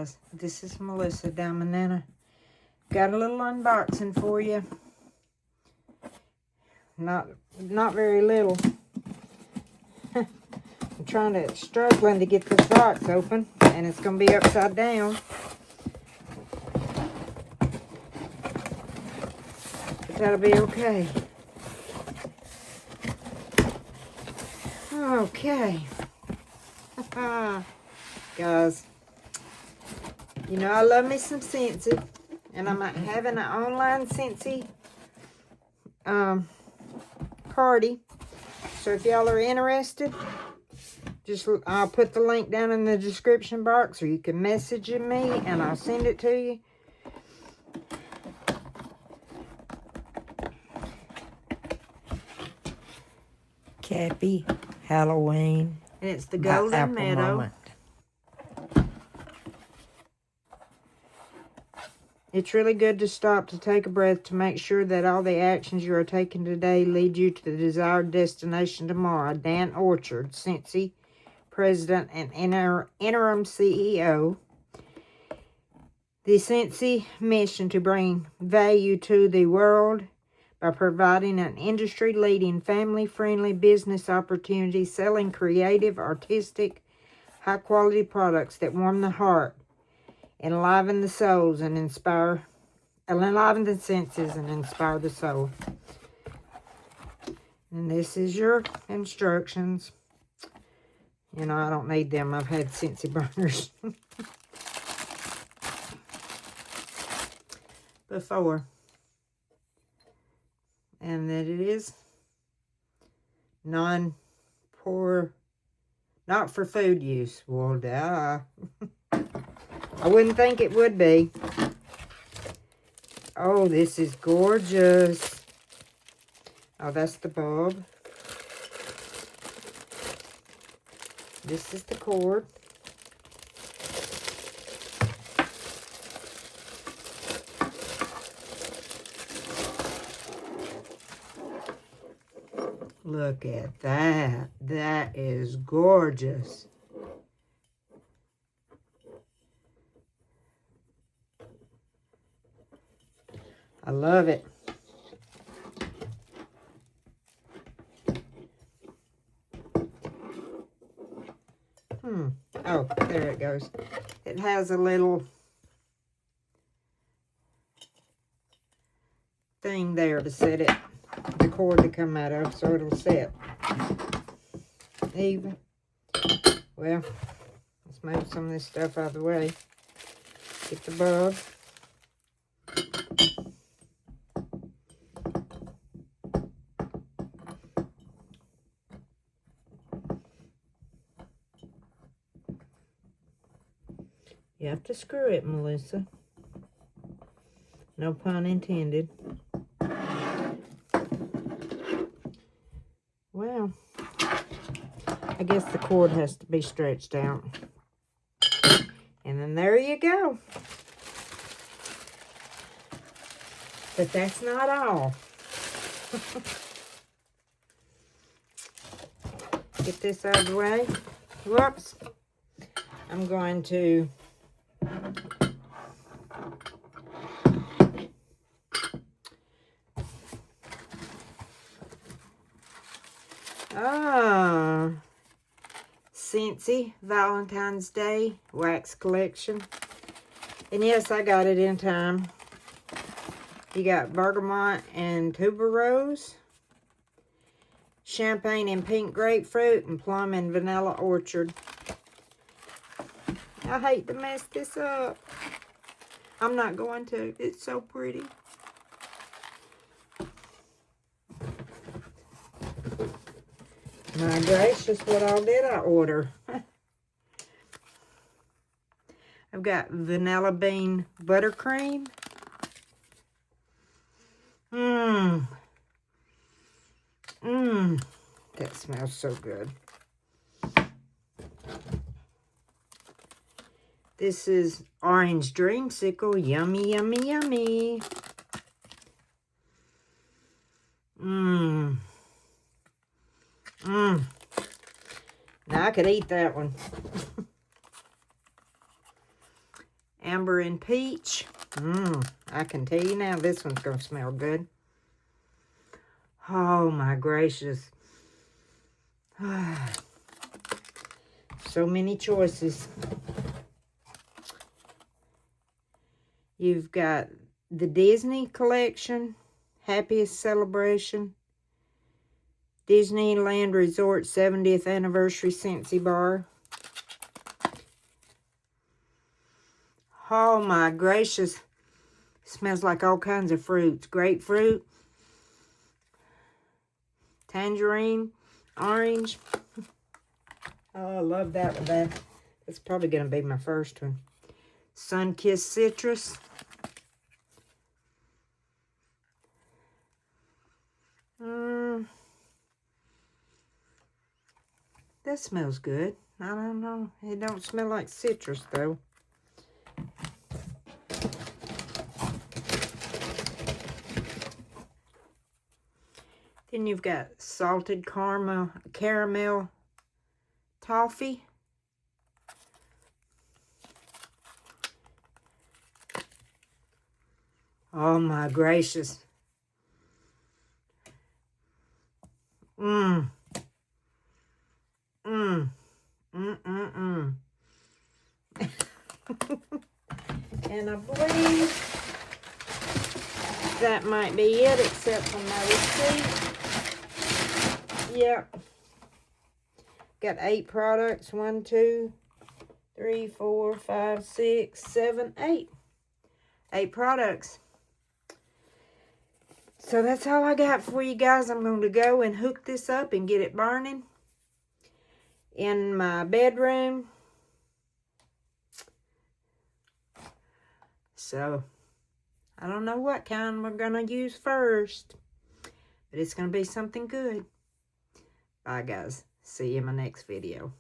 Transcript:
guys. This is Melissa Diamondana. Got a little unboxing for you. Not very little. I'm struggling to get this box open, and it's going to be upside down. But that'll be okay. Okay. Guys, you know I love me some Scentsy, and I'm having an online Scentsy party. So if y'all are interested, I'll put the link down in the description box, or you can message me and I'll send it to you. Cappy Halloween. And it's the Golden Meadow. Moment. It's really good to stop to take a breath to make sure that all the actions you are taking today lead you to the desired destination tomorrow. Dan Orchard, Scentsy President and Interim CEO. The Scentsy mission to bring value to the world by providing an industry-leading, family-friendly business opportunity, selling creative, artistic, high-quality products that warm the heart, enliven the souls, and enliven the senses and inspire the soul. And this is your instructions. You know, I don't need them. I've had Scentsy burners before. And that it is non-pour, not for food use. Well, duh. I wouldn't think it would be. Oh, this is gorgeous. Oh, that's the bulb. This is the cord. Look at that. That is gorgeous. I love it. Oh, there it goes. It has a little thing there to set it, the cord to come out of, so it'll set even. Well, let's move some of this stuff out of the way. Get the bulb. You have to screw it, Melissa. No pun intended. Well, I guess the cord has to be stretched out. And then there you go. But that's not all. Get this out of the way. Whoops. I'm going to Scentsy Valentine's Day wax collection. And yes, I got it in time. You got bergamot and tuberose, champagne and pink grapefruit, and plum and vanilla orchard. I hate to mess this up. I'm not going to. It's so pretty. My gracious, what all did I order? I've got vanilla bean buttercream. That smells so good. This is orange dreamsicle. Yummy, yummy, yummy. Now I could eat that one. Amber and Peach. I can tell you now, this one's going to smell good. Oh, my gracious. So many choices. You've got the Disney collection, Happiest Celebration, Disneyland Resort 70th Anniversary Scentsy Bar. Oh my gracious. Smells like all kinds of fruits. Grapefruit, tangerine, orange. Oh, I love that one. That's probably going to be my first one. Sun-Kissed Citrus. That smells good. I don't know. It don't smell like citrus, though. Then you've got salted caramel toffee. Oh my gracious. And I believe that might be it, except for my receipt. Yep. Got 8 products. 1, 2, 3, 4, 5, 6, 7, 8. 8 products. So that's all I got for you guys. I'm going to go and hook this up and get it burning in my bedroom. So I don't know what kind we're going to use first, but it's going to be something good. Bye, guys. See you in my next video.